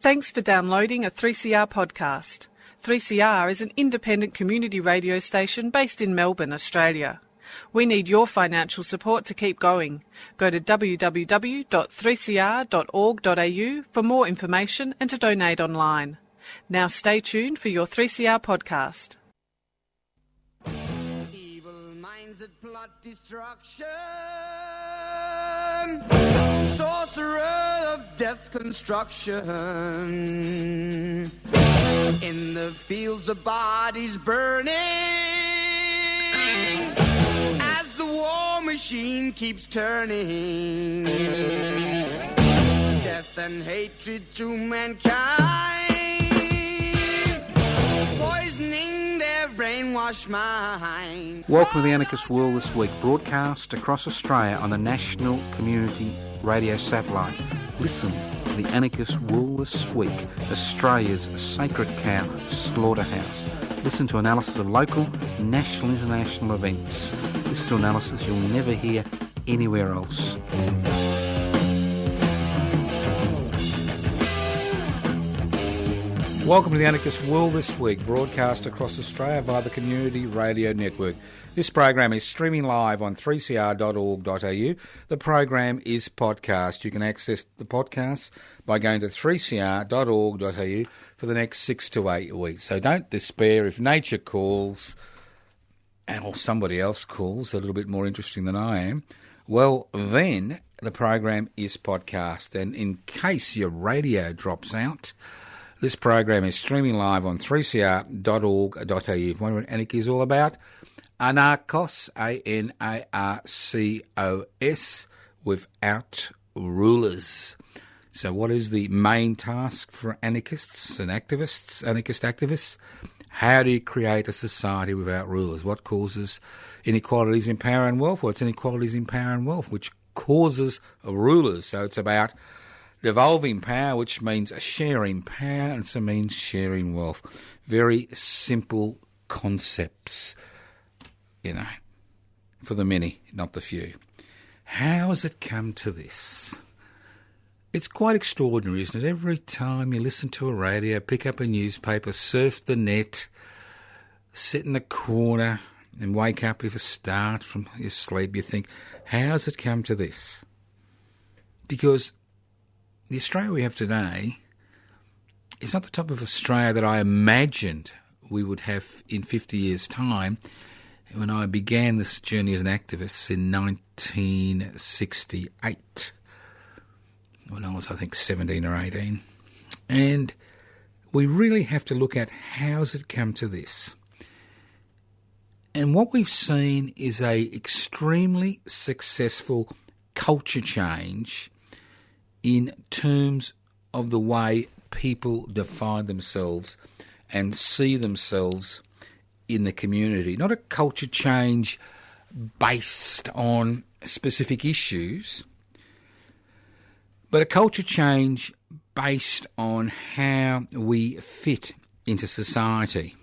Thanks for downloading a 3CR podcast. 3CR is an independent community radio station based in Melbourne, Australia. We need your financial support to keep going. Go to www.3cr.org.au for more information and to donate online. Now stay tuned for your 3CR podcast. Evil minds that plot destruction, sorcerer of death's construction, in the fields of bodies burning, as the war machine keeps turning, death and hatred to mankind, poisoning their brainwashed mind. Welcome to the Anarchist World This Week, broadcast across Australia on the National Community Radio Satellite. Listen to the Anarchist World This Week, Australia's sacred cow slaughterhouse. Listen to analysis of local, national, international events. Listen to analysis you'll never hear anywhere else. Welcome to the Anarchist World This Week, broadcast across Australia via the Community Radio Network. This program is streaming live on 3cr.org.au. The program is podcast. You can access the podcast by going to 3cr.org.au for the next 6 to 8 weeks. So don't despair if nature calls, or somebody else calls, a little bit more interesting than I am. Well, then the program is podcast. And in case your radio drops out, this program is streaming live on 3cr.org.au. If you wonder what Anarchy is all about, Anarchos, A-N-A-R-C-O-S, without rulers. So what is the main task for anarchists and activists, anarchist activists? How do you create a society without rulers? What causes inequalities in power and wealth? Well, it's inequalities in power and wealth, which causes rulers. So it's about devolving power, which means sharing power, and so means sharing wealth. Very simple concepts, for the many, not the few. How has it come to this? It's quite extraordinary, isn't it? Every time you listen to a radio, pick up a newspaper, surf the net, sit in the corner and wake up with a start from your sleep, you think, how has it come to this? Because the Australia we have today is not the type of Australia that I imagined we would have in 50 years' time when I began this journey as an activist in 1968, when I was, I think, 17 or 18. And we really have to look at how has it come to this. And what we've seen is a extremely successful culture change in terms of the way people define themselves and see themselves in the community. Not a culture change based on specific issues, but a culture change based on how we fit into society.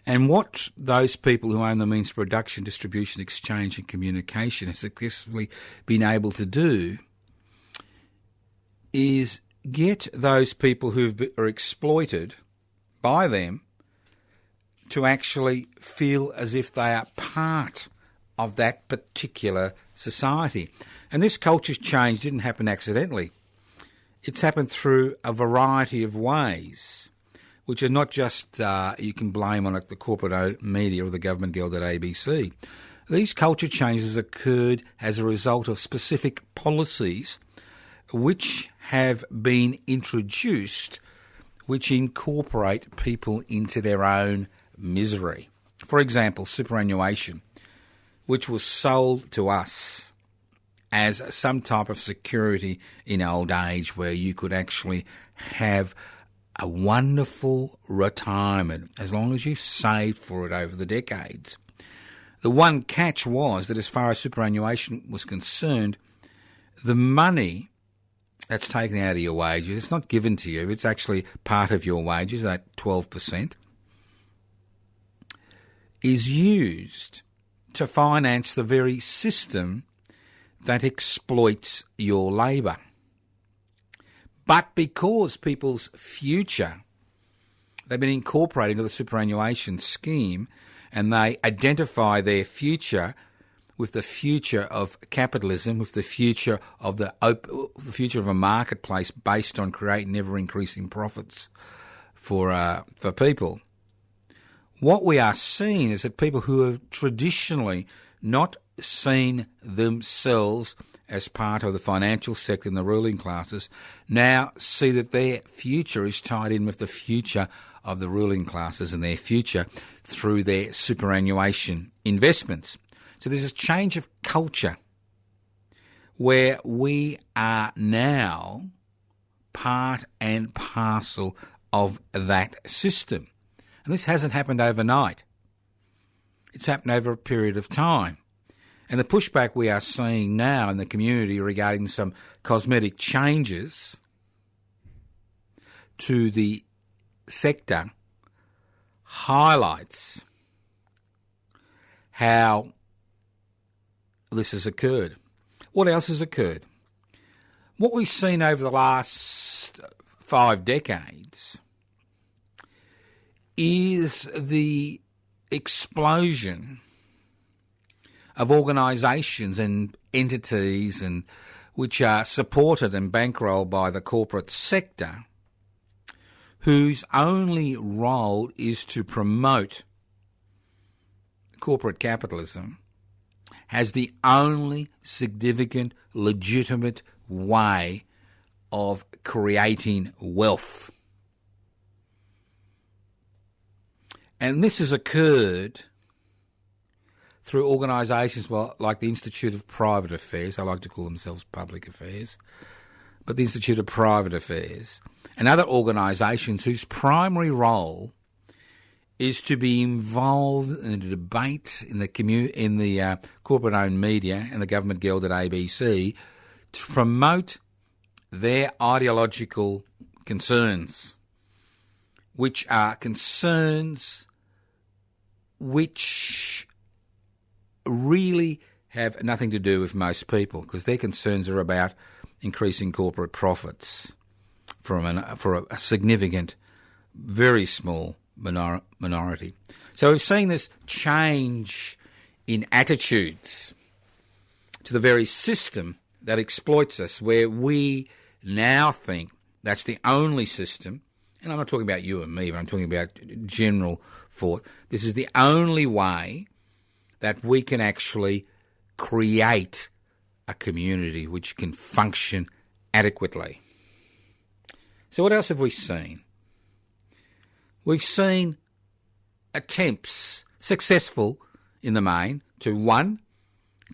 And what those people who own the means of production, distribution, exchange and communication have successfully been able to do is get those people who are exploited by them to actually feel as if they are part of that particular society. And this culture change didn't happen accidentally. It's happened through a variety of ways, which are not just you can blame on the corporate media or the government gelded ABC. These culture changes occurred as a result of specific policies which have been introduced, which incorporate people into their own misery. For example, superannuation, which was sold to us as some type of security in old age where you could actually have a wonderful retirement as long as you saved for it over the decades. The one catch was that as far as superannuation was concerned, the money that's taken out of your wages, it's not given to you, it's actually part of your wages, that 12%, is used to finance the very system that exploits your labour. But because people's future, they've been incorporated into the superannuation scheme, and they identify their future with the future of capitalism, with the future of the future of a marketplace based on creating ever-increasing profits for people. What we are seeing is that people who have traditionally not seen themselves as part of the financial sector and the ruling classes now see that their future is tied in with the future of the ruling classes and their future through their superannuation investments. So there's a change of culture where we are now part and parcel of that system. And this hasn't happened overnight. It's happened over a period of time. And the pushback we are seeing now in the community regarding some cosmetic changes to the sector highlights how this has occurred. What else has occurred? What we've seen over the last 5 decades is the explosion of organisations and entities and which are supported and bankrolled by the corporate sector, whose only role is to promote corporate capitalism as the only significant, legitimate way of creating wealth. And this has occurred through organisations like the Institute of Private Affairs. They like to call themselves public affairs, but the Institute of Private Affairs and other organisations whose primary role is to be involved in the debate in the corporate-owned media and the government gelded ABC to promote their ideological concerns, which are concerns which really have nothing to do with most people, because their concerns are about increasing corporate profits for a significant, very small minority. So we've seen this change in attitudes to the very system that exploits us, where we now think that's the only system, and I'm not talking about you and me, but I'm talking about general thought. This is the only way that we can actually create a community which can function adequately. So what else have we seen? We've seen attempts, successful in the main, to, one,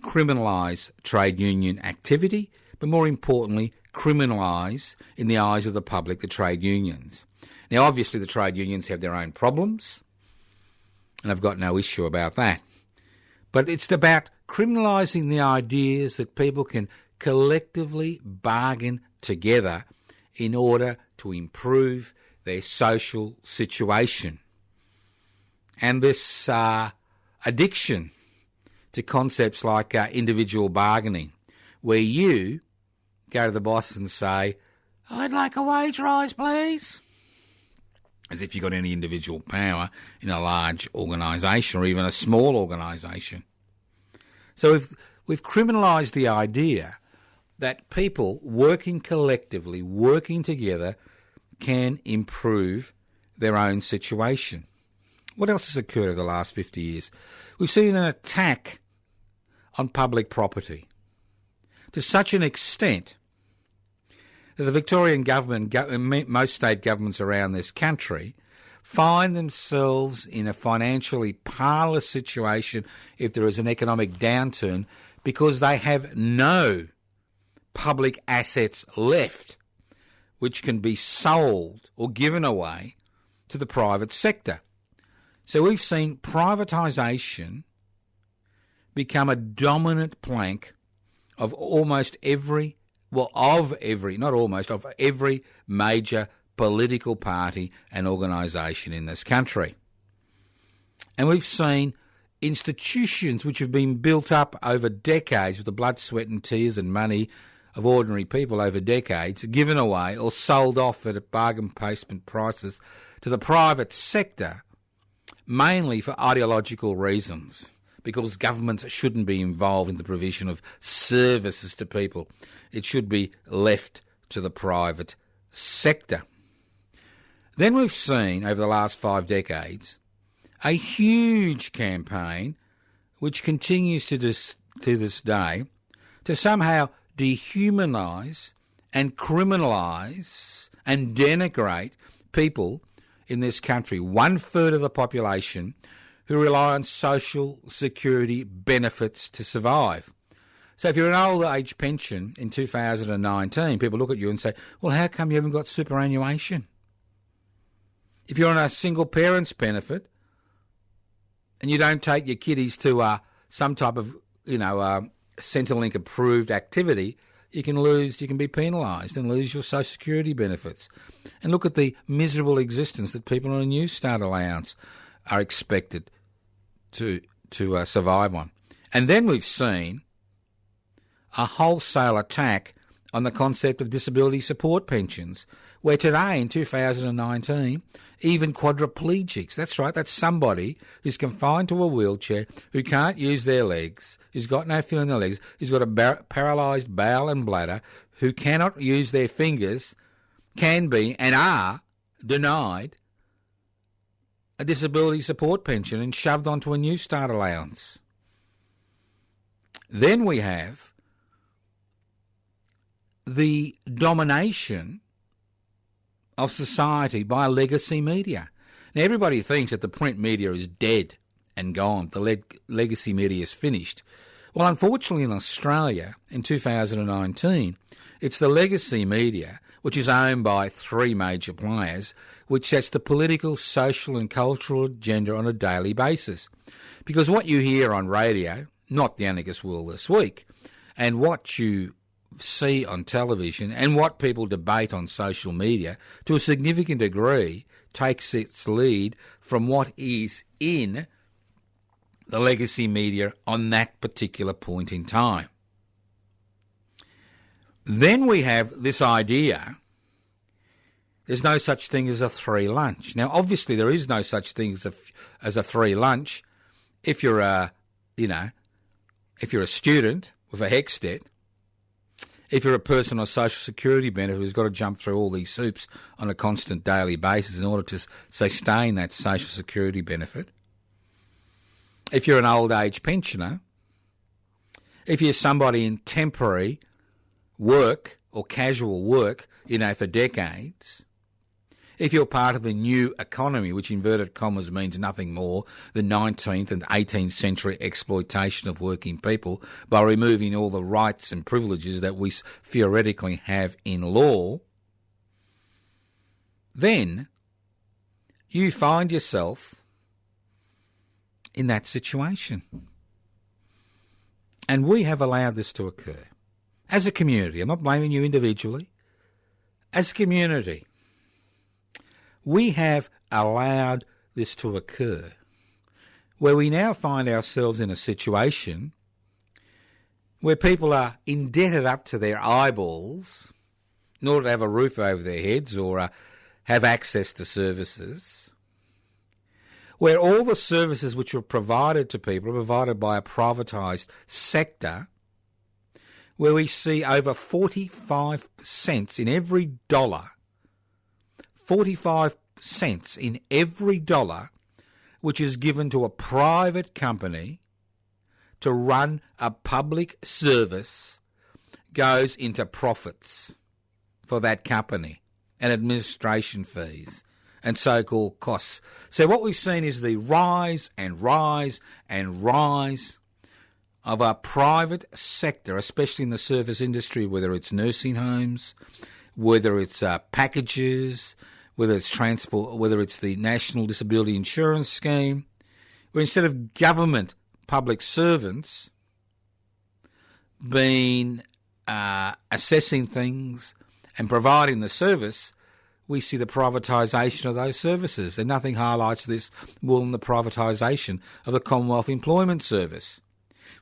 criminalise trade union activity, but more importantly, criminalise, in the eyes of the public, the trade unions. Now, obviously, the trade unions have their own problems, and I've got no issue about that. But it's about criminalising the ideas that people can collectively bargain together in order to improve their social situation. And this addiction to concepts like individual bargaining, where you go to the boss and say, "I'd like a wage rise, please," as if you've got any individual power in a large organisation or even a small organisation. So we've criminalised the idea that people working collectively, working together, can improve their own situation. What else has occurred over the last 50 years? We've seen an attack on public property to such an extent that the Victorian government and most state governments around this country find themselves in a financially parlous situation if there is an economic downturn, because they have no public assets left which can be sold or given away to the private sector. So we've seen privatisation become a dominant plank of every major political party and organisation in this country. And we've seen institutions which have been built up over decades with the blood, sweat and tears and money of ordinary people over decades are given away or sold off at bargain basement prices to the private sector, mainly for ideological reasons, because governments shouldn't be involved in the provision of services to people. It should be left to the private sector. Then we've seen, over the last 5 decades, a huge campaign, which continues to this day, to somehow dehumanise and criminalise and denigrate people in this country, 1/3 of the population who rely on social security benefits to survive. So if you're an old age pension in 2019, people look at you and say, well, how come you haven't got superannuation? If you're on a single parent's benefit and you don't take your kiddies to some type of, Centrelink approved activity, you can be penalised and lose your social security benefits. And look at the miserable existence that people on a New Start allowance are expected to survive on. And then we've seen a wholesale attack on the concept of disability support pensions, where today in 2019, even quadriplegics, that's right, that's somebody who's confined to a wheelchair, who can't use their legs, who's got no feel in their legs, who's got a paralysed bowel and bladder, who cannot use their fingers, can be and are denied a disability support pension and shoved onto a New Start allowance. Then we have the domination of society by legacy media. Now, everybody thinks that the print media is dead and gone, the legacy media is finished. Well, unfortunately in Australia in 2019, it's the legacy media, which is owned by 3 major players, which sets the political, social and cultural agenda on a daily basis. Because what you hear on radio, not the Anarchist World This Week, and what you see on television and what people debate on social media, to a significant degree, takes its lead from what is in the legacy media on that particular point in time. Then we have this idea, there's no such thing as a free lunch. Now, obviously, there is no such thing as a free lunch if you're a student with a HECS debt. If you're a person on social security benefit who's got to jump through all these hoops on a constant daily basis in order to sustain that social security benefit. If you're an old age pensioner. If you're somebody in temporary work or casual work, for decades. If you're part of the new economy, which inverted commas means nothing more than 19th and 18th century exploitation of working people by removing all the rights and privileges that we theoretically have in law, then you find yourself in that situation. And we have allowed this to occur. As a community, I'm not blaming you individually, as a community, we have allowed this to occur, where we now find ourselves in a situation where people are indebted up to their eyeballs in order to have a roof over their heads or have access to services, where all the services which are provided to people are provided by a privatised sector, where we see over 45 cents in every dollar, 45 cents in every dollar which is given to a private company to run a public service goes into profits for that company and administration fees and so-called costs. So what we've seen is the rise and rise and rise of our private sector, especially in the service industry, whether it's nursing homes, whether it's packages, whether it's transport, whether it's the National Disability Insurance Scheme, where instead of government public servants being assessing things and providing the service, we see the privatisation of those services. And nothing highlights this more than the privatisation of the Commonwealth Employment Service,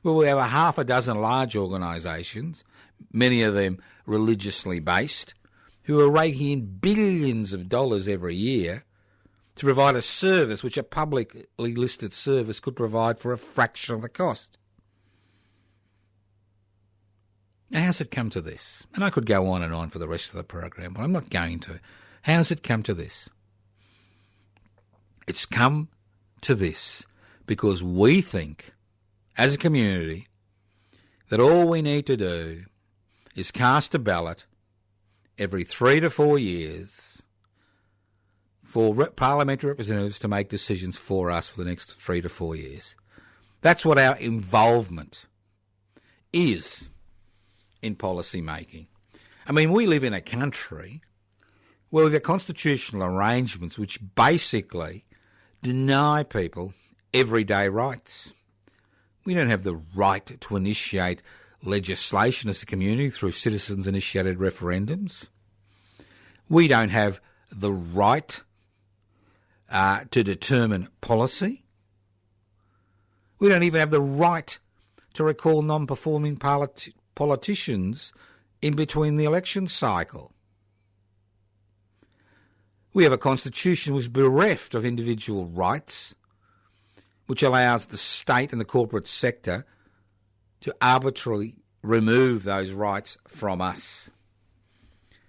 where we have a half a dozen large organisations, many of them religiously based, who are raking in billions of dollars every year to provide a service which a publicly listed service could provide for a fraction of the cost. Now, how's it come to this? And I could go on and on for the rest of the program, but I'm not going to. How's it come to this? It's come to this because we think, as a community, that all we need to do is cast a ballot every 3 to 4 years for parliamentary representatives to make decisions for us for the next 3 to 4 years. That's what our involvement is in policy making. I mean, we live in a country where we've got constitutional arrangements which basically deny people everyday rights. We don't have the right to initiate legislation as a community through citizens-initiated referendums. We don't have the right to determine policy. We don't even have the right to recall non-performing politicians in between the election cycle. We have a constitution which is bereft of individual rights, which allows the state and the corporate sector to arbitrarily remove those rights from us.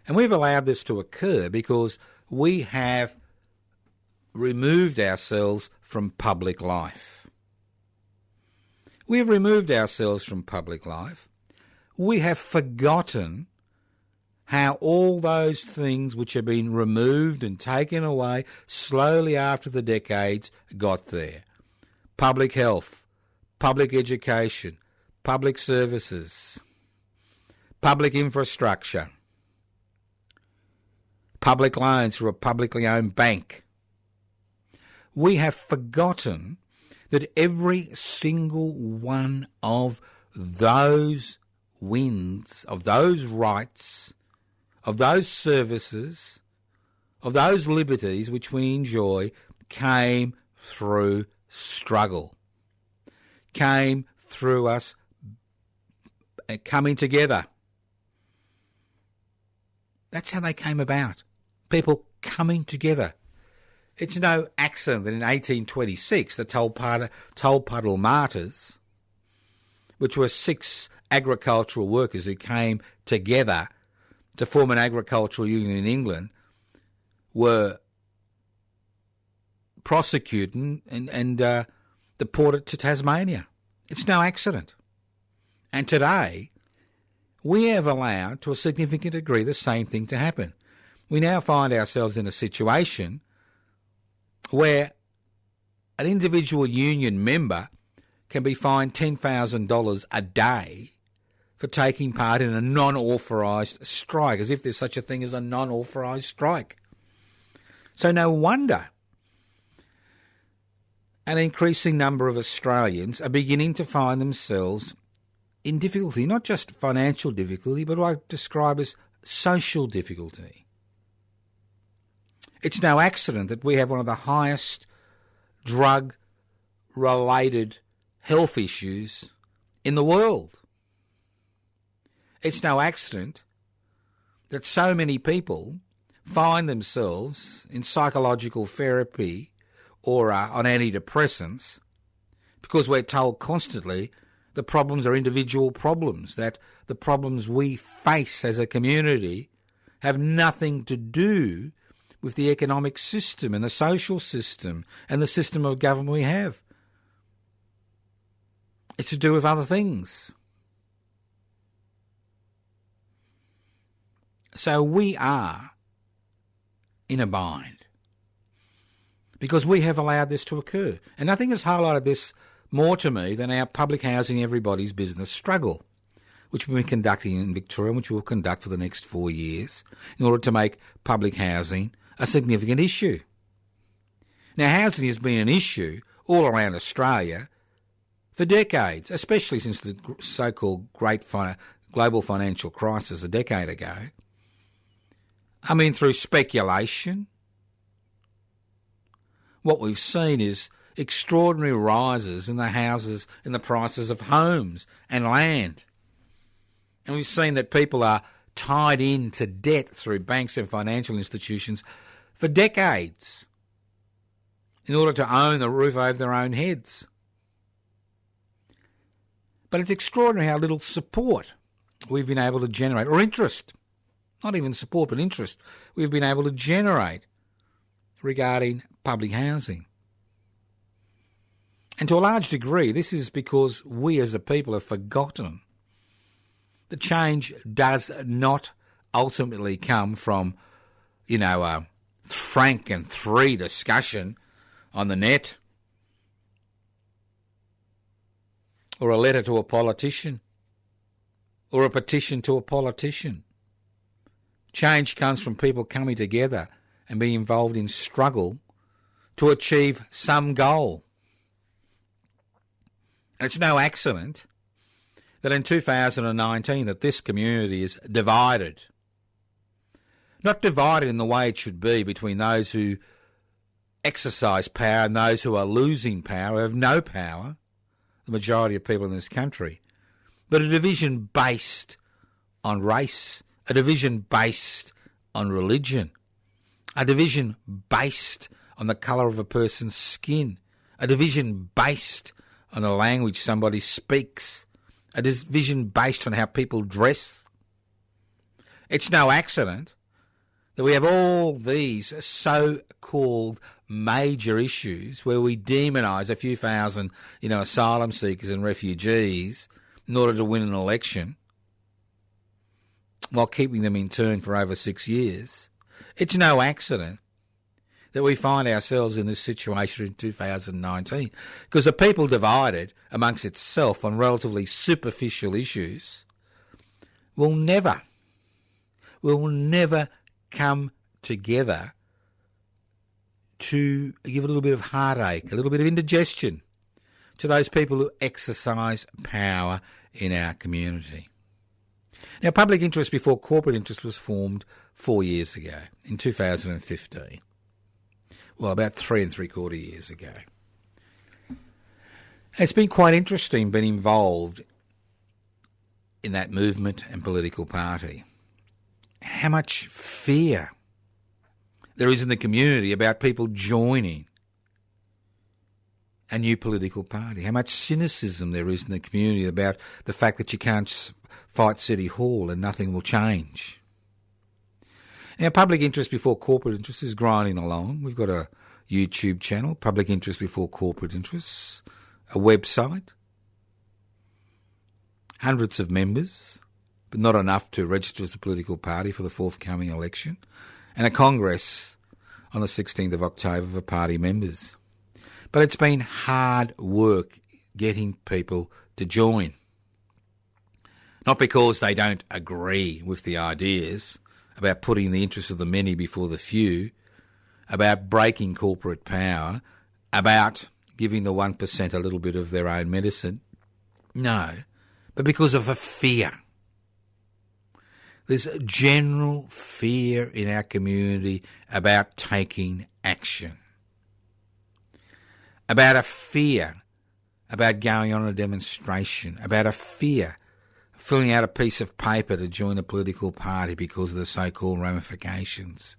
And we've allowed this to occur because we have removed ourselves from public life. We have removed ourselves from public life. We have forgotten how all those things which have been removed and taken away slowly after the decades got there. Public health, public education, public services, public infrastructure, public loans through a publicly owned bank. We have forgotten that every single one of those wins, of those rights, of those services, of those liberties which we enjoy came through struggle, came through us coming together. That's how they came about. People coming together. It's no accident that in 1826 the Tolpuddle Martyrs, which were 6 agricultural workers who came together to form an agricultural union in England, were prosecuted and deported to Tasmania. It's no accident. And today, we have allowed, to a significant degree, the same thing to happen. We now find ourselves in a situation where an individual union member can be fined $10,000 a day for taking part in a non-authorised strike, as if there's such a thing as a non-authorised strike. So no wonder an increasing number of Australians are beginning to find themselves in difficulty, not just financial difficulty, but what I describe as social difficulty. It's no accident that we have one of the highest drug-related health issues in the world. It's no accident that so many people find themselves in psychological therapy or on antidepressants because we're told constantly the problems are individual problems, that the problems we face as a community have nothing to do with the economic system and the social system and the system of government we have. It's to do with other things. So we are in a bind because we have allowed this to occur. And nothing has highlighted this more to me than our public housing everybody's business struggle, which we've been conducting in Victoria and which we'll conduct for the next 4 years in order to make public housing a significant issue. Now, housing has been an issue all around Australia for decades, especially since the so-called great global financial crisis a decade ago. I mean, through speculation, what we've seen is extraordinary rises in the prices of homes and land. And we've seen that people are tied into debt through banks and financial institutions for decades in order to own the roof over their own heads. But it's extraordinary how little support we've been able to generate, or interest, not even support but interest, we've been able to generate regarding public housing. And to a large degree, this is because we as a people have forgotten that change does not ultimately come from, a frank and free discussion on the net or a letter to a politician or a petition to a politician. Change comes from people coming together and being involved in struggle to achieve some goal. And it's no accident that in 2019 that this community is divided. Not divided in the way it should be between those who exercise power and those who are losing power, who have no power, the majority of people in this country, but a division based on race, a division based on religion, a division based on the colour of a person's skin, a division based on the language somebody speaks, a division based on how people dress. It's no accident that we have all these so-called major issues where we demonise a few thousand, asylum seekers and refugees in order to win an election while keeping them interned for over 6 years. It's no accident that we find ourselves in this situation in 2019 because a people divided amongst itself on relatively superficial issues will never come together to give a little bit of heartache, a little bit of indigestion to those people who exercise power in our community. Now, public interest before corporate interest was formed 4 years ago, in 2015. Well, about 3 3/4 years ago. It's been quite interesting being involved in that movement and political party. How much fear there is in the community about people joining a new political party. How much cynicism there is in the community about the fact that you can't fight City Hall and nothing will change. Now, public interest before corporate interest is grinding along. We've got a YouTube channel, Public Interest Before Corporate Interests, a website, hundreds of members, but not enough to register as a political party for the forthcoming election, and a congress on the 16th of October for party members. But it's been hard work getting people to join. Not because they don't agree with the ideas about putting the interests of the many before the few, about breaking corporate power, about giving the 1% a little bit of their own medicine. No, but because of a fear. There's a general fear in our community about taking action, about a fear about going on a demonstration, about a fear of filling out a piece of paper to join a political party because of the so-called ramifications.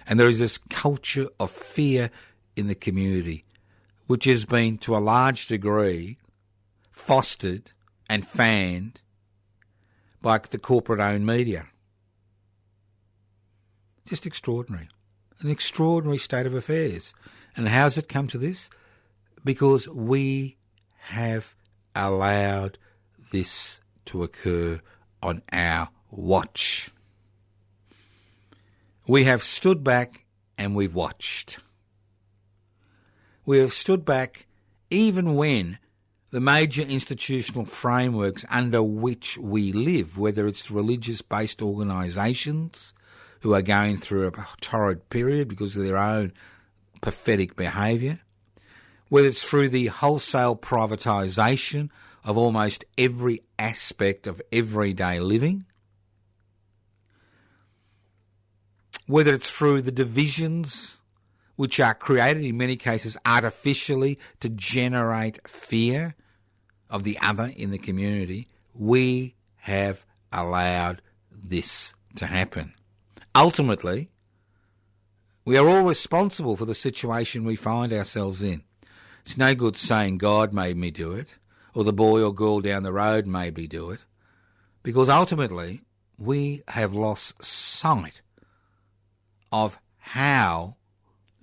And there is this culture of fear in the community, which has been to a large degree fostered and fanned by the corporate-owned media. Just extraordinary. An extraordinary state of affairs. And how has it come to this? Because we have allowed this to occur on our watch. We have stood back and we've watched. We have stood back even when the major institutional frameworks under which we live, whether it's religious-based organisations who are going through a torrid period because of their own pathetic behaviour, whether it's through the wholesale privatisation of almost every aspect of everyday living, whether it's through the divisions which are created in many cases artificially to generate fear of the other in the community, we have allowed this to happen. Ultimately, we are all responsible for the situation we find ourselves in. It's no good saying God made me do it, or the boy or girl down the road made me do it, because ultimately we have lost sight of how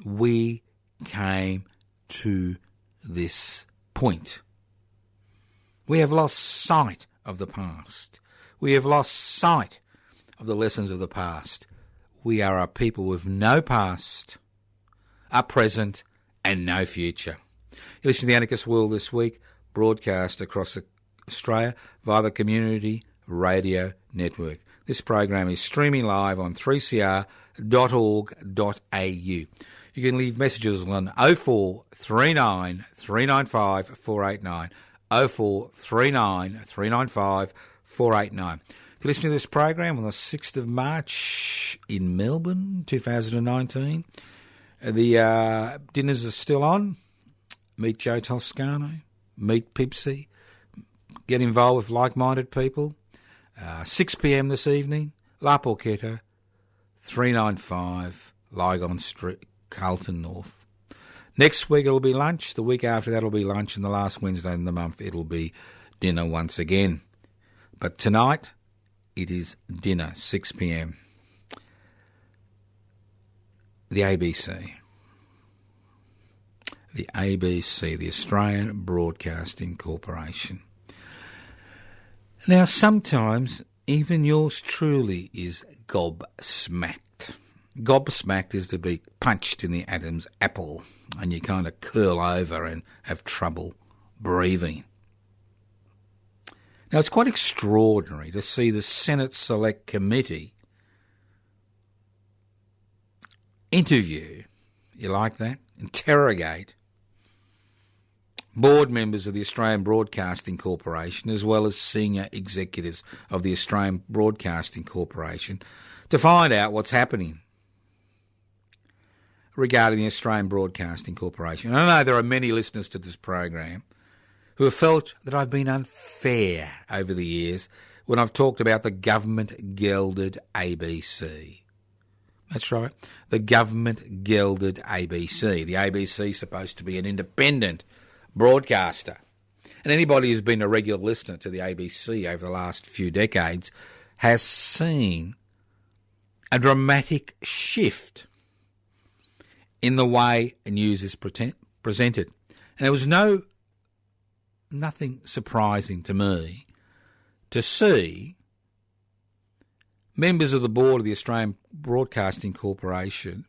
we came to this point. We have lost sight of the past. We have lost sight of the lessons of the past. We are a people with no past, a present, and no future. You listen to the Anarchist World this week, broadcast across Australia via the Community Radio Network. This program is streaming live on 3cr.org.au. You can leave messages on 0439 395 489, 0439 395 489. If you listen to this program on the 6th of March in Melbourne, 2019, the dinners are still on. Meet Joe Toscano, meet Pipsy, get involved with like-minded people. 6 p.m. this evening, La Porchetta, 395 Lygon Street, Carlton North. Next week it'll be lunch. The week after that will be lunch, and the last Wednesday in the month it'll be dinner once again. But tonight it is dinner, 6 p.m. The ABC. The ABC, the Australian Broadcasting Corporation. Now, sometimes even yours truly is gobsmacked. Gobsmacked is to be punched in the Adam's apple and you kind of curl over and have trouble breathing. Now, it's quite extraordinary to see the Senate Select Committee interview, you like that, interrogate board members of the Australian Broadcasting Corporation as well as senior executives of the Australian Broadcasting Corporation to find out what's happening regarding the Australian Broadcasting Corporation. I know there are many listeners to this program who have felt that I've been unfair over the years when I've talked about the government gelded ABC. That's right, the government gelded ABC. The ABC is supposed to be an independent broadcaster. And anybody who's been a regular listener to the ABC over the last few decades has seen a dramatic shift in the way news is presented. And there was nothing surprising to me to see members of the board of the Australian Broadcasting Corporation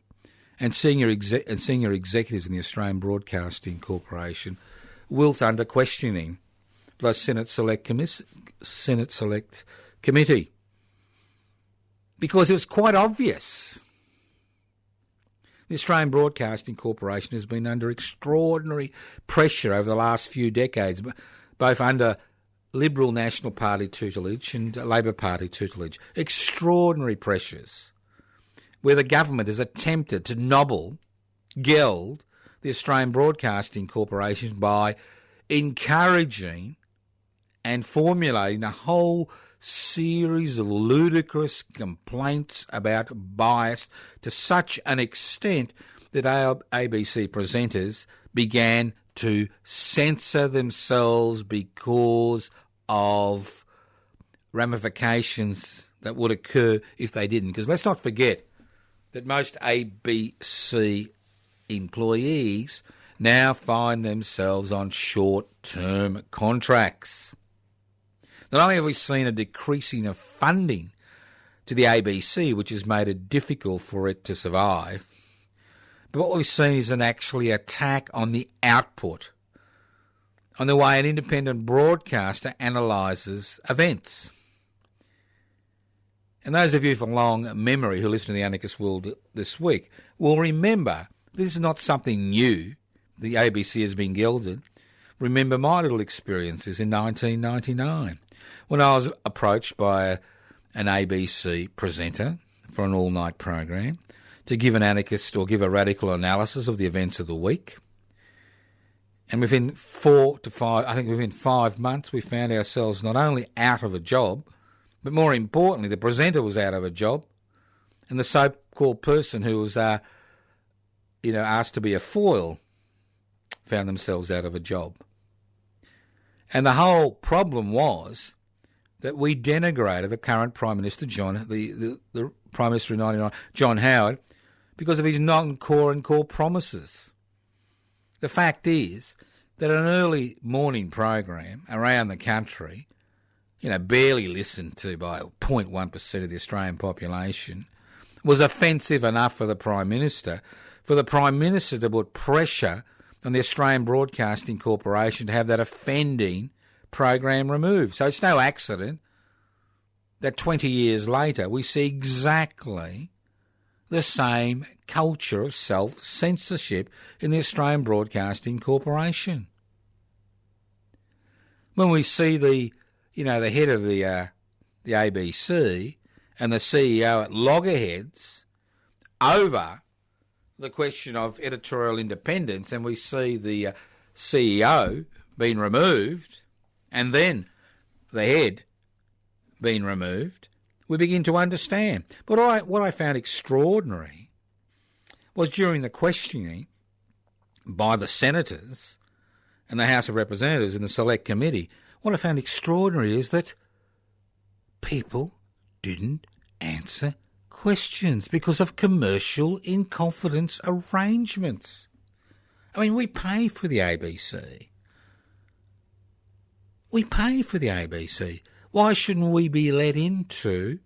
and senior executives in the Australian Broadcasting Corporation wilt under questioning the Senate Select Committee, because it was quite obvious the Australian Broadcasting Corporation has been under extraordinary pressure over the last few decades, both under Liberal National Party tutelage and Labor Party tutelage. Extraordinary pressures where the government has attempted to geld the Australian Broadcasting Corporation by encouraging and formulating a whole series of ludicrous complaints about bias to such an extent that our ABC presenters began to censor themselves because of ramifications that would occur if they didn't. Because let's not forget that most ABC employees now find themselves on short-term contracts. Not only have we seen a decreasing of funding to the ABC, which has made it difficult for it to survive, but what we've seen is an actually attack on the output, on the way an independent broadcaster analyses events. And those of you from long memory who listen to the Anarchist World this week will remember this is not something new. The ABC has been gelded. Remember my little experiences in 1999 when I was approached by an ABC presenter for an all-night program to give an anarchist or give a radical analysis of the events of the week. And within 4 to 5, I think within 5 months, we found ourselves not only out of a job, But more importantly, the presenter was out of a job, and the so-called person who was, asked to be a foil found themselves out of a job. And the whole problem was that we denigrated the current Prime Minister, the Prime Minister in 1999, John Howard, because of his non-core and core promises. The fact is that an early morning program around the country, barely listened to by 0.1% of the Australian population, was offensive enough for the Prime Minister to put pressure on the Australian Broadcasting Corporation to have that offending program removed. So it's no accident that 20 years later we see exactly the same culture of self-censorship in the Australian Broadcasting Corporation. When we see the head of the ABC and the CEO at loggerheads over the question of editorial independence, and we see the CEO being removed and then the head being removed, we begin to understand. But what I found extraordinary was during the questioning by the senators and the House of Representatives in the Select Committee, what I found extraordinary is that people didn't answer questions because of commercial in-confidence arrangements. I mean, we pay for the ABC. We pay for the ABC. Why shouldn't we be let into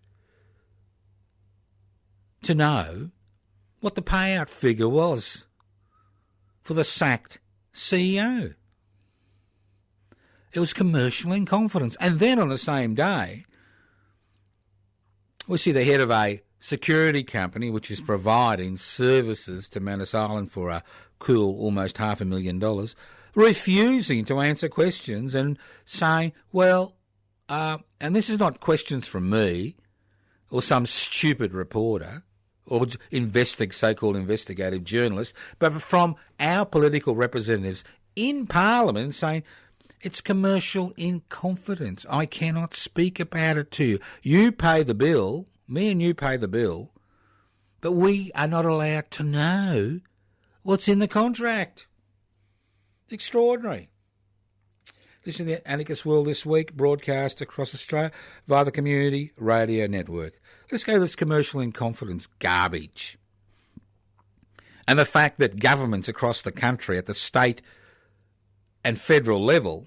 to know what the payout figure was for the sacked CEO? It was commercial in confidence. And then on the same day, we see the head of a security company which is providing services to Manus Island for a cool almost $500,000, refusing to answer questions and saying, and this is not questions from me or some stupid reporter or so-called investigative journalist, but from our political representatives in Parliament saying, it's commercial in confidence. I cannot speak about it to you. You pay the bill, me and you pay the bill, but we are not allowed to know what's in the contract. Extraordinary. Listen to the Anarchist World This Week, broadcast across Australia via the Community Radio Network. Let's go to this commercial in confidence garbage. And the fact that governments across the country at the state and federal level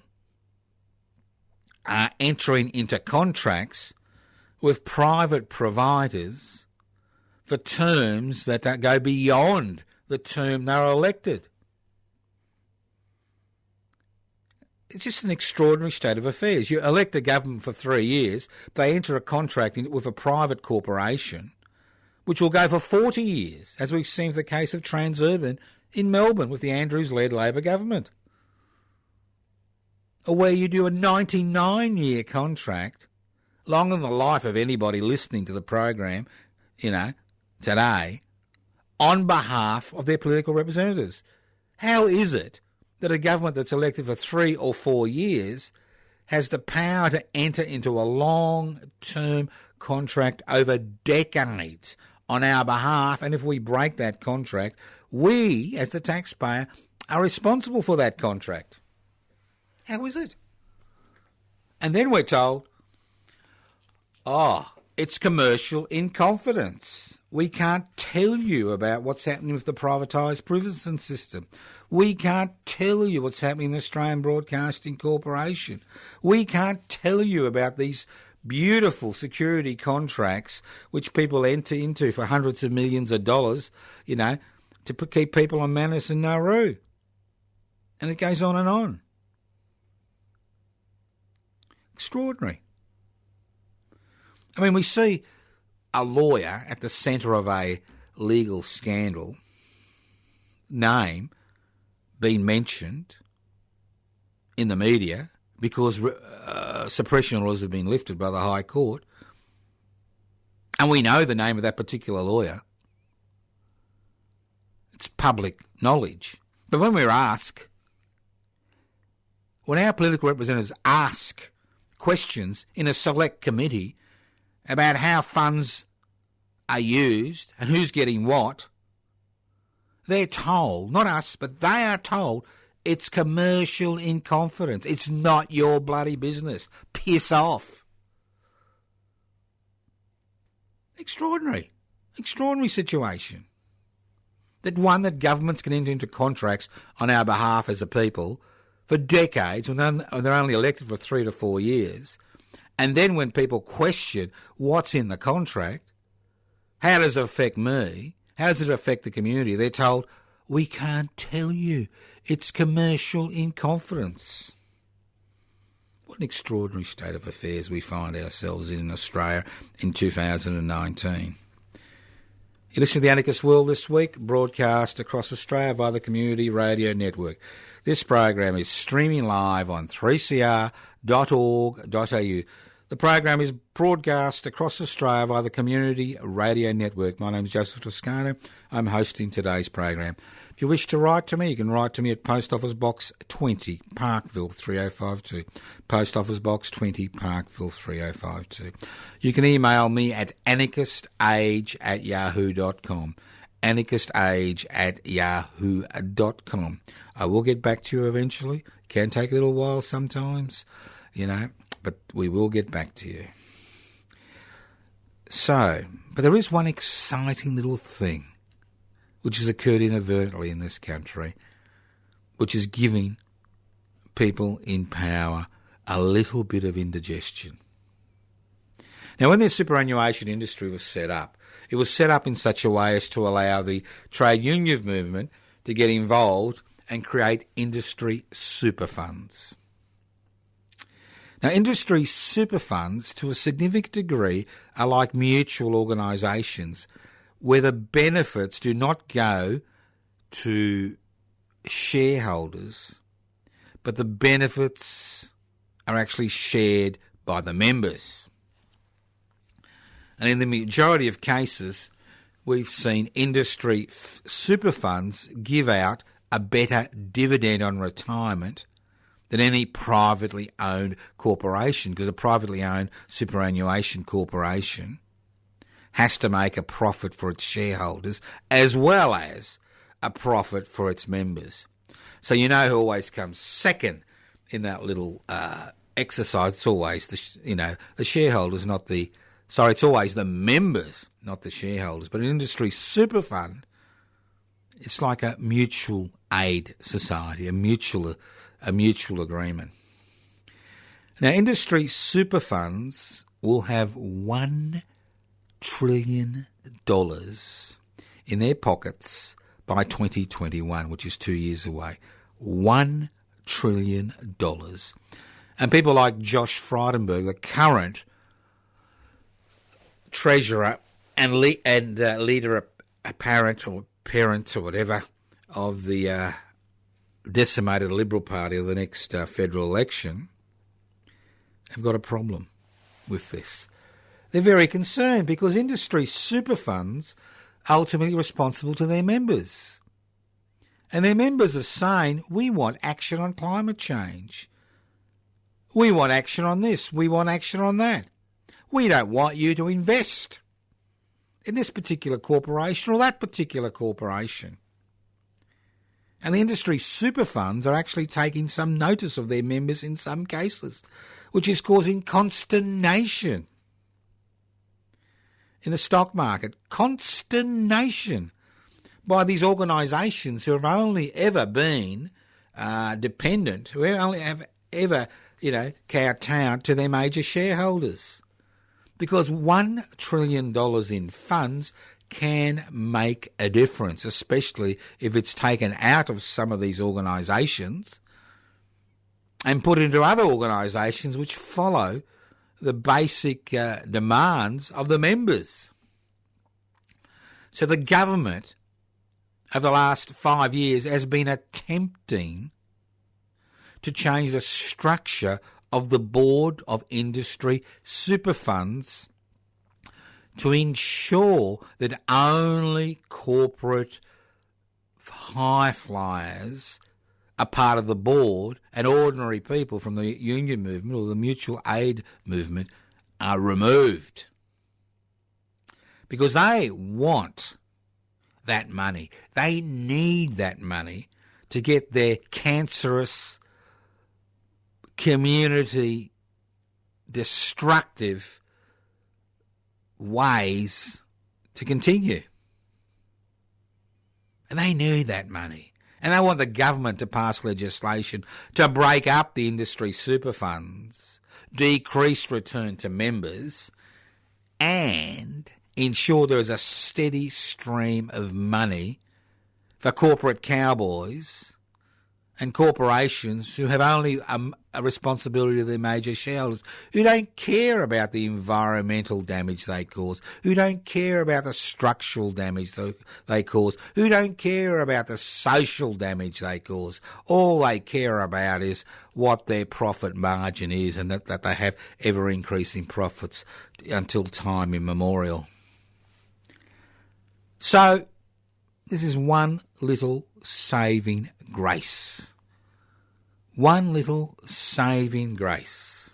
are entering into contracts with private providers for terms that go beyond the term they're elected. It's just an extraordinary state of affairs. You elect a government for 3 years, they enter a contract with a private corporation which will go for 40 years, as we've seen for the case of Transurban in Melbourne with the Andrews-led Labor government. Or where you do a 99-year contract, longer than the life of anybody listening to the program, today, on behalf of their political representatives. How is it that a government that's elected for 3 or 4 years has the power to enter into a long-term contract over decades on our behalf, and if we break that contract, we, as the taxpayer, are responsible for that contract? How is it? And then we're told, it's commercial in confidence. We can't tell you about what's happening with the privatised prison system. We can't tell you what's happening in the Australian Broadcasting Corporation. We can't tell you about these beautiful security contracts which people enter into for hundreds of millions of dollars, to keep people on Manus and Nauru. And it goes on and on. Extraordinary. I mean, we see a lawyer at the centre of a legal scandal, name being mentioned in the media because suppression orders have been lifted by the High Court, and we know the name of that particular lawyer. It's public knowledge. But when our political representatives ask questions in a select committee about how funds are used and who's getting what, they're told, not us, but they are told, it's commercial in confidence. It's not your bloody business. Piss off. Extraordinary situation. That governments can enter into contracts on our behalf as a people for decades, when they're only elected for 3 to 4 years. And then when people question what's in the contract, how does it affect me? How does it affect the community? They're told, we can't tell you. It's commercial in confidence. What an extraordinary state of affairs we find ourselves in Australia in 2019. You listen to The Anarchist World this week, broadcast across Australia via the Community Radio Network. This program is streaming live on 3cr.org.au. The program is broadcast across Australia via the Community Radio Network. My name is Joseph Toscano. I'm hosting today's program. If you wish to write to me, you can write to me at Post Office Box 20, Parkville 3052. Post Office Box 20, Parkville 3052. You can email me at anarchistage@yahoo.com. anarchistage@yahoo.com. I will get back to you eventually. Can take a little while sometimes, but we will get back to you. But there is one exciting little thing which has occurred inadvertently in this country, which is giving people in power a little bit of indigestion. Now, when the superannuation industry was set up, it was set up in such a way as to allow the trade union movement to get involved and create industry super funds. Now, industry super funds, to a significant degree, are like mutual organisations, where the benefits do not go to shareholders, but the benefits are actually shared by the members. And in the majority of cases, we've seen industry super funds give out a better dividend on retirement than any privately owned corporation, because a privately owned superannuation corporation has to make a profit for its shareholders as well as a profit for its members. So who always comes second in that little exercise? It's always the shareholders, it's always the members, not the shareholders. But an industry super fund, it's like a mutual aid society, a mutual agreement. Now, industry super funds will have $1 trillion in their pockets by 2021, which is 2 years away. $1 trillion. And people like Josh Frydenberg, the current treasurer and leader apparent or parent or whatever of the decimated Liberal Party of the next federal election, have got a problem with this. They're very concerned because industry super funds are ultimately responsible to their members. And their members are saying, we want action on climate change. We want action on this. We want action on that. We don't want you to invest in this particular corporation or that particular corporation. And the industry super funds are actually taking some notice of their members in some cases, which is causing consternation in the stock market. Consternation by these organisations who have only ever been dependent, who only have ever, kowtowed to their major shareholders. Because $1 trillion in funds can make a difference, especially if it's taken out of some of these organisations and put into other organisations which follow the basic demands of the members. So the government over the last 5 years has been attempting to change the structure of the board of industry super funds to ensure that only corporate high flyers are part of the board and ordinary people from the union movement or the mutual aid movement are removed. because they want that money. They need that money to get their cancerous, community destructive ways to continue. And they need that money. And they want the government to pass legislation to break up the industry super funds, decrease return to members, and ensure there is a steady stream of money for corporate cowboys and corporations who have only a responsibility to their major shareholders, who don't care about the environmental damage they cause, who don't care about the structural damage they cause, who don't care about the social damage they cause. All they care about is what their profit margin is, and that they have ever-increasing profits until time immemorial. So, this is one little saving grace. One little saving grace.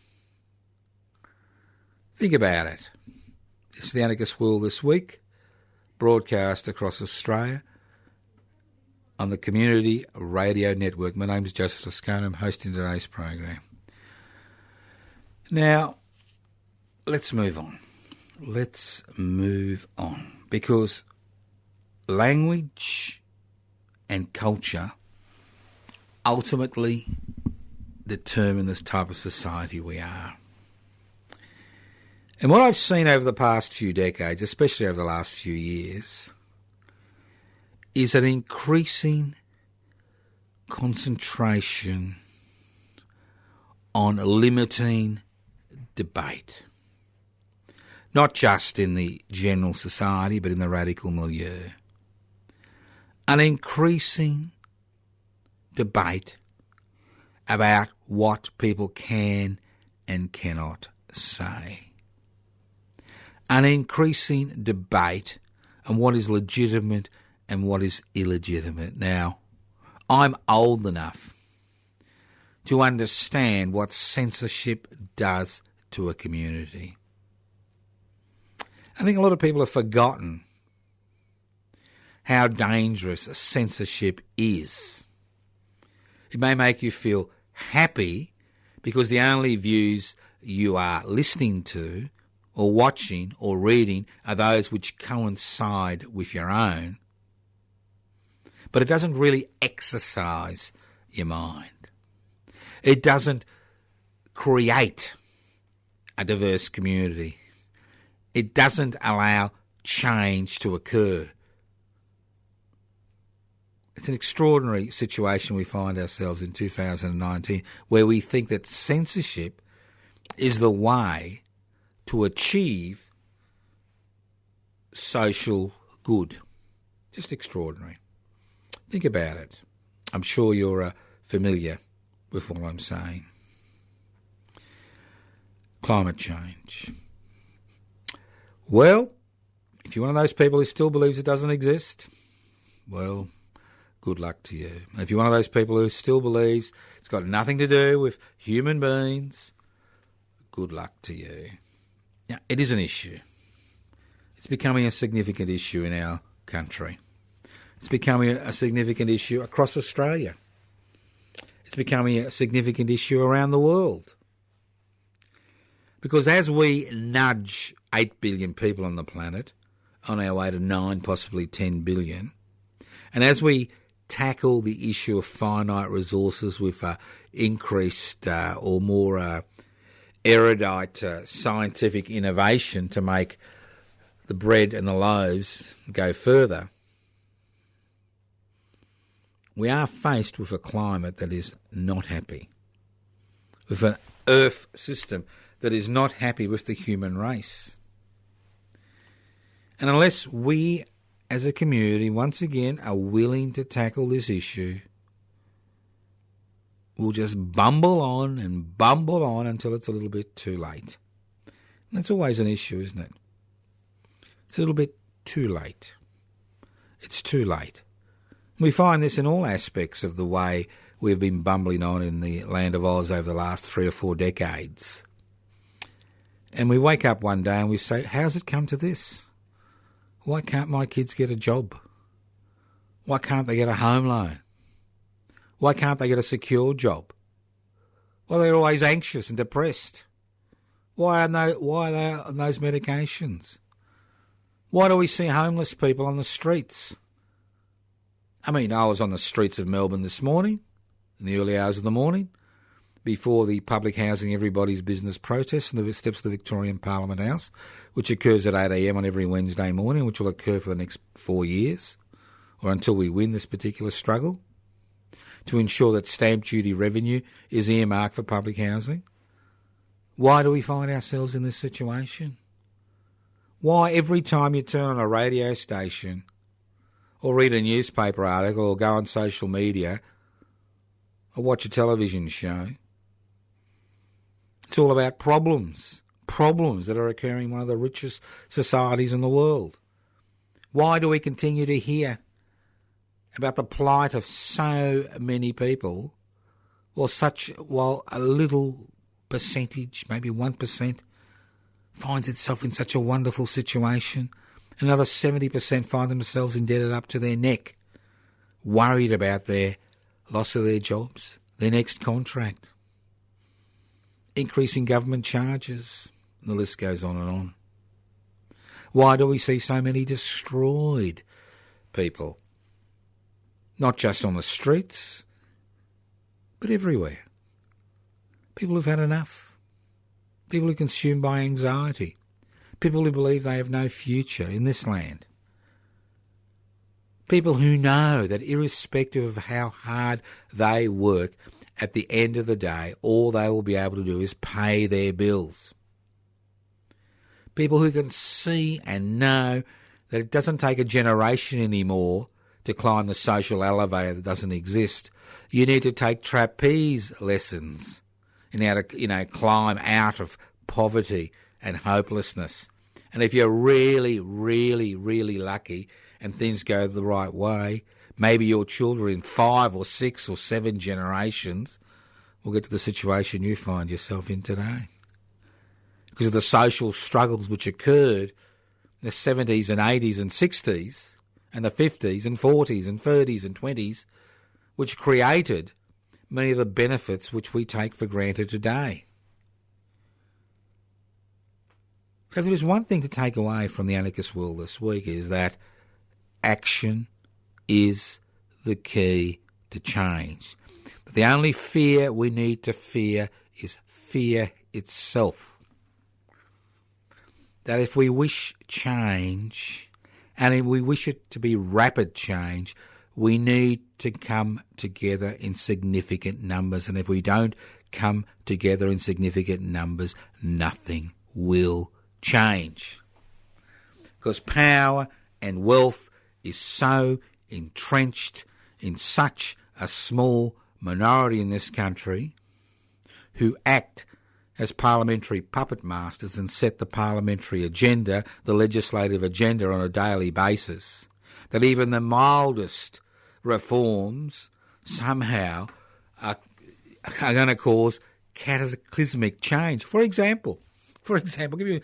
Think about it. It's the Anarchist World this week, broadcast across Australia on the Community Radio Network. My name is Joseph Toscano. I'm hosting today's program. Now, let's move on. Because language and culture ultimately determine this type of society we are. And what I've seen over the past few decades, especially over the last few years, is an increasing concentration on limiting debate. Not just in the general society, but in the radical milieu. An increasing debate about what people can and cannot say. An increasing debate on what is legitimate and what is illegitimate. Now, I'm old enough to understand what censorship does to a community. I think a lot of people have forgotten how dangerous censorship is. It may make you feel happy because the only views you are listening to or watching or reading are those which coincide with your own. But it doesn't really exercise your mind. It doesn't create a diverse community. It doesn't allow change to occur. It's an extraordinary situation we find ourselves in 2019, where we think that censorship is the way to achieve social good. Just extraordinary. Think about it. I'm sure you're familiar with what I'm saying. Climate change. Well, if you're one of those people who still believes it doesn't exist, well, good luck to you. And if you're one of those people who still believes it's got nothing to do with human beings, good luck to you. Now, it is an issue. It's becoming a significant issue in our country. It's becoming a significant issue across Australia. It's becoming a significant issue around the world. Because as we nudge 8 billion people on the planet on our way to 9, possibly 10 billion, and as we tackle the issue of finite resources with increased or more erudite scientific innovation to make the bread and the loaves go further, we are faced with a climate that is not happy, with an earth system that is not happy with the human race. And unless we as a community once again are willing to tackle this issue, we'll just bumble on until it's a little bit too late. And that's always an issue, isn't it? It's a little bit too late. It's too late. We find this in all aspects of the way we've been bumbling on in the land of Oz over the last 3 or 4 decades. And we wake up one day and we say, how's it come to this? Why can't my kids get a job? Why can't they get a home loan? Why can't they get a secure job? Well, they're always anxious and depressed. Why are they on those medications? Why do we see homeless people on the streets? I mean, I was on the streets of Melbourne this morning, in the early hours of the morning, before the public housing everybody's business protest on the steps of the Victorian Parliament House, which occurs at 8 a.m. on every Wednesday morning, which will occur for the next 4 years, or until we win this particular struggle, to ensure that stamp duty revenue is earmarked for public housing. Why do we find ourselves in this situation? Why every time you turn on a radio station or read a newspaper article or go on social media or watch a television show, it's all about problems that are occurring in one of the richest societies in the world? Why do we continue to hear about the plight of so many people, while a little percentage, maybe 1%, finds itself in such a wonderful situation? Another 70% find themselves indebted up to their neck, worried about their loss of their jobs, their next contract, increasing government charges, and the list goes on and on. Why do we see so many destroyed people? Not just on the streets, but everywhere. People who've had enough. People who are consumed by anxiety. People who believe they have no future in this land. People who know that irrespective of how hard they work, at the end of the day, all they will be able to do is pay their bills. People who can see and know that it doesn't take a generation anymore to climb the social elevator that doesn't exist. You need to take trapeze lessons in how to, climb out of poverty and hopelessness. And if you're really, really, really lucky and things go the right way, maybe your children in 5 or 6 or 7 generations will get to the situation you find yourself in today. Because of the social struggles which occurred in the 70s and 80s and 60s and the 50s and 40s and 30s and 20s, which created many of the benefits which we take for granted today. So if there's one thing to take away from the anarchist world this week, is that action is the key to change. But the only fear we need to fear is fear itself. That if we wish change, and if we wish it to be rapid change, we need to come together in significant numbers. And if we don't come together in significant numbers, nothing will change. Because power and wealth is so entrenched in such a small minority in this country, who act as parliamentary puppet masters and set the parliamentary agenda, the legislative agenda, on a daily basis, that even the mildest reforms somehow are going to cause cataclysmic change. For example, I'll give you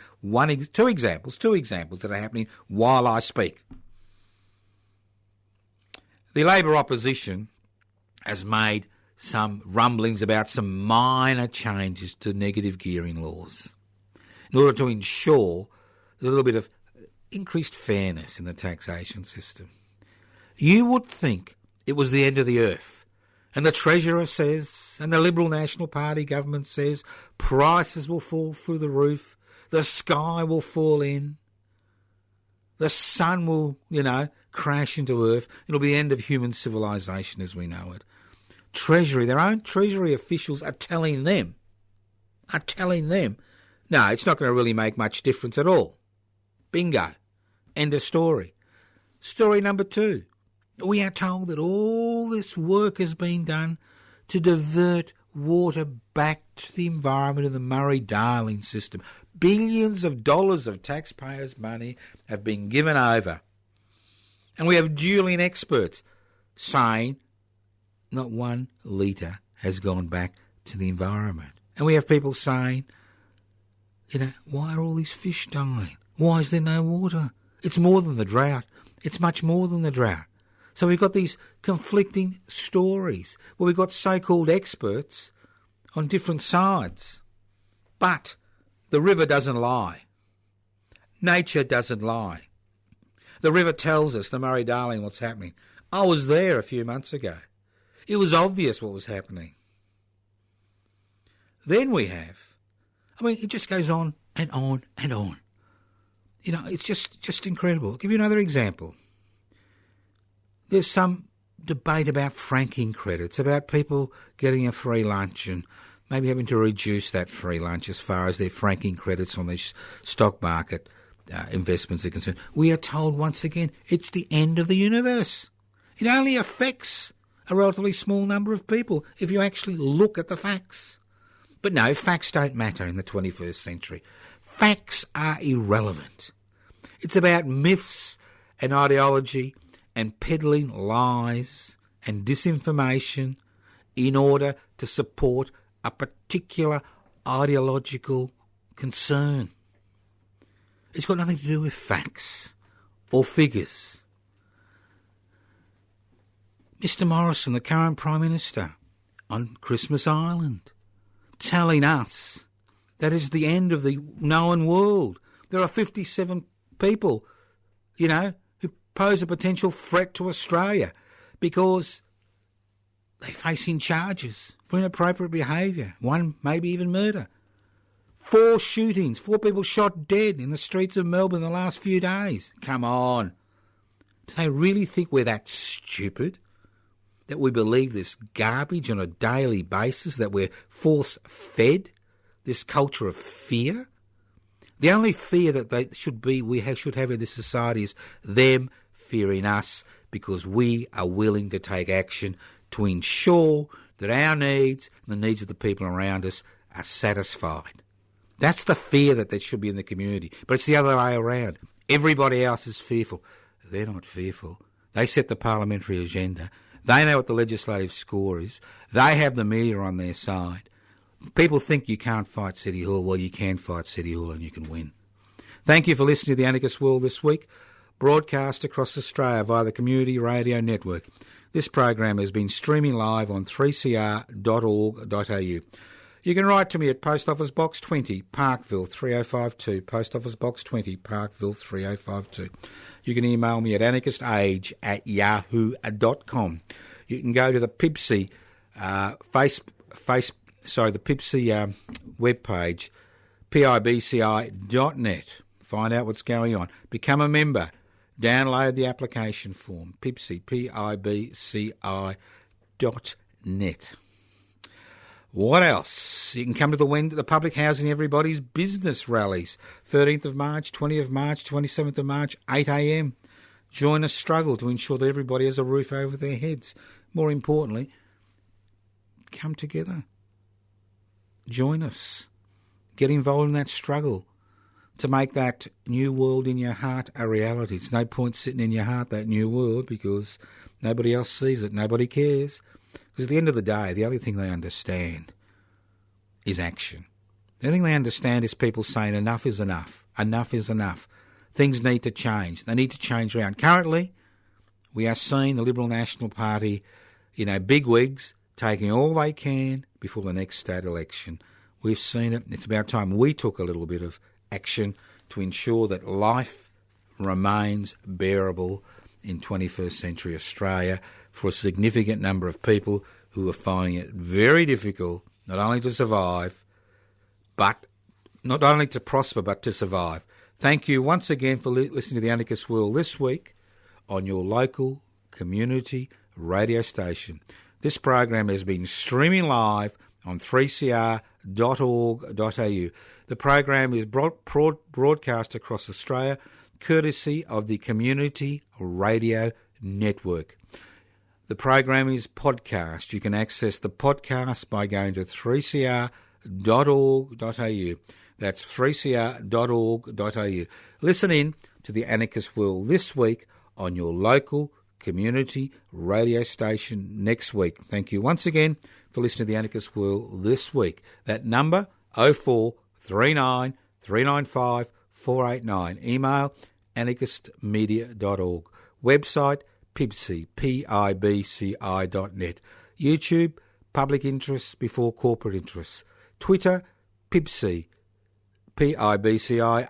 two examples that are happening while I speak. The Labor opposition has made some rumblings about some minor changes to negative gearing laws in order to ensure a little bit of increased fairness in the taxation system. You would think it was the end of the earth, and the Treasurer says, and the Liberal National Party government says, prices will fall through the roof, the sky will fall in, the sun will, crash into earth. It'll be the end of human civilization as we know it. Their own Treasury officials are telling them, no, it's not going to really make much difference at all. Bingo. End of story. Story number 2. We are told that all this work has been done to divert water back to the environment in the Murray-Darling system. Billions of dollars of taxpayers' money have been given over. And we have dueling experts saying not 1 litre has gone back to the environment. And we have people saying, why are all these fish dying? Why is there no water? It's more than the drought. It's much more than the drought. So we've got these conflicting stories where we've got so-called experts on different sides. But the river doesn't lie. Nature doesn't lie. The river tells us, the Murray-Darling, what's happening. I was there a few months ago. It was obvious what was happening. Then we have, it just goes on and on and on. It's just incredible. I'll give you another example. There's some debate about franking credits, about people getting a free lunch and maybe having to reduce that free lunch as far as their franking credits on their stock market investments are concerned. We are told once again it's the end of the universe. It only affects a relatively small number of people if you actually look at the facts. But no, facts don't matter in the 21st century. Facts are irrelevant. It's about myths and ideology and peddling lies and disinformation in order to support a particular ideological concern. It's got nothing to do with facts or figures. Mr Morrison, the current Prime Minister, on Christmas Island, telling us that is the end of the known world. There are 57 people, who pose a potential threat to Australia because they're facing charges for inappropriate behaviour, one maybe even murder. 4 shootings, 4 people shot dead in the streets of Melbourne in the last few days. Come on. Do they really think we're that stupid? That we believe this garbage on a daily basis, that we're force-fed this culture of fear? The only fear that we should have in this society is them fearing us because we are willing to take action to ensure that our needs and the needs of the people around us are satisfied. That's the fear that there should be in the community. But it's the other way around. Everybody else is fearful. They're not fearful. They set the parliamentary agenda. They know what the legislative score is. They have the media on their side. People think you can't fight City Hall. Well, you can fight City Hall and you can win. Thank you for listening to The Anarchist World this week, broadcast across Australia via the Community Radio Network. This program has been streaming live on 3cr.org.au. You can write to me at Post Office Box 20, Parkville 3052, Post Office Box 20, Parkville 3052. You can email me at anarchistage@yahoo.com. You can go to the PIBC the PIBC webpage, pibci.net. Find out what's going on. Become a member. Download the application form, PIBC, pibci.net. What else? You can come to the public housing everybody's business rallies, 13th of March, 20th of March, 27th of March, 8 a.m. Join a struggle to ensure that everybody has a roof over their heads. More importantly, come together. Join us. Get involved in that struggle to make that new world in your heart a reality. It's no point sitting in your heart, that new world, because nobody else sees it. Nobody cares. Because at the end of the day, the only thing they understand is action. The only thing they understand is people saying enough is enough. Enough is enough. Things need to change. They need to change around. Currently, we are seeing the Liberal National Party, bigwigs, taking all they can before the next state election. We've seen it. It's about time we took a little bit of action to ensure that life remains bearable in 21st century Australia for a significant number of people who are finding it very difficult not only to survive, but not only to prosper, but to survive. Thank you once again for listening to The Anarchist World this week on your local community radio station. This program has been streaming live on 3cr.org.au. The program is broadcast across Australia courtesy of the Community Radio Network. The program is podcast. You can access the podcast by going to 3cr.org.au. That's 3cr.org.au. Listen in to The Anarchist World this week on your local community radio station next week. Thank you once again for listening to The Anarchist World this week. That number, 0439 395 489. Email anarchistmedia.org. Website, PIBCI, PIBCI.net. YouTube, Public Interests Before Corporate Interests. Twitter, PIBCI, PIBCI_.au.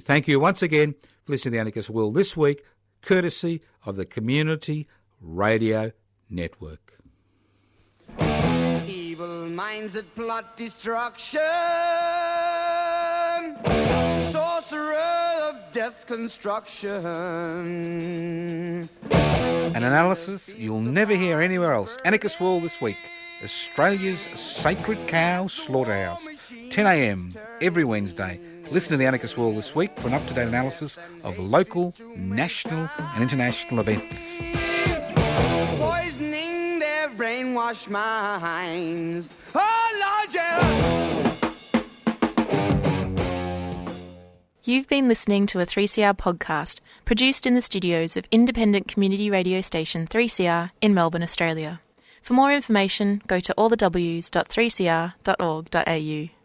Thank you once again for listening to The Anarchist World this week, courtesy of the Community Radio Network. Evil minds that plot destruction, sorcerer of death's construction. An analysis you'll never hear anywhere else. Anarchist World this week, Australia's sacred cow slaughterhouse. 10 a.m. every Wednesday. Listen to The Anarchist World this week for an up-to-date analysis of local, national and international events. Poisoning their brainwashed minds. Oh, Lord, yeah. You've been listening to a 3CR podcast produced in the studios of independent community radio station 3CR in Melbourne, Australia. For more information, go to allthews.3cr.org.au.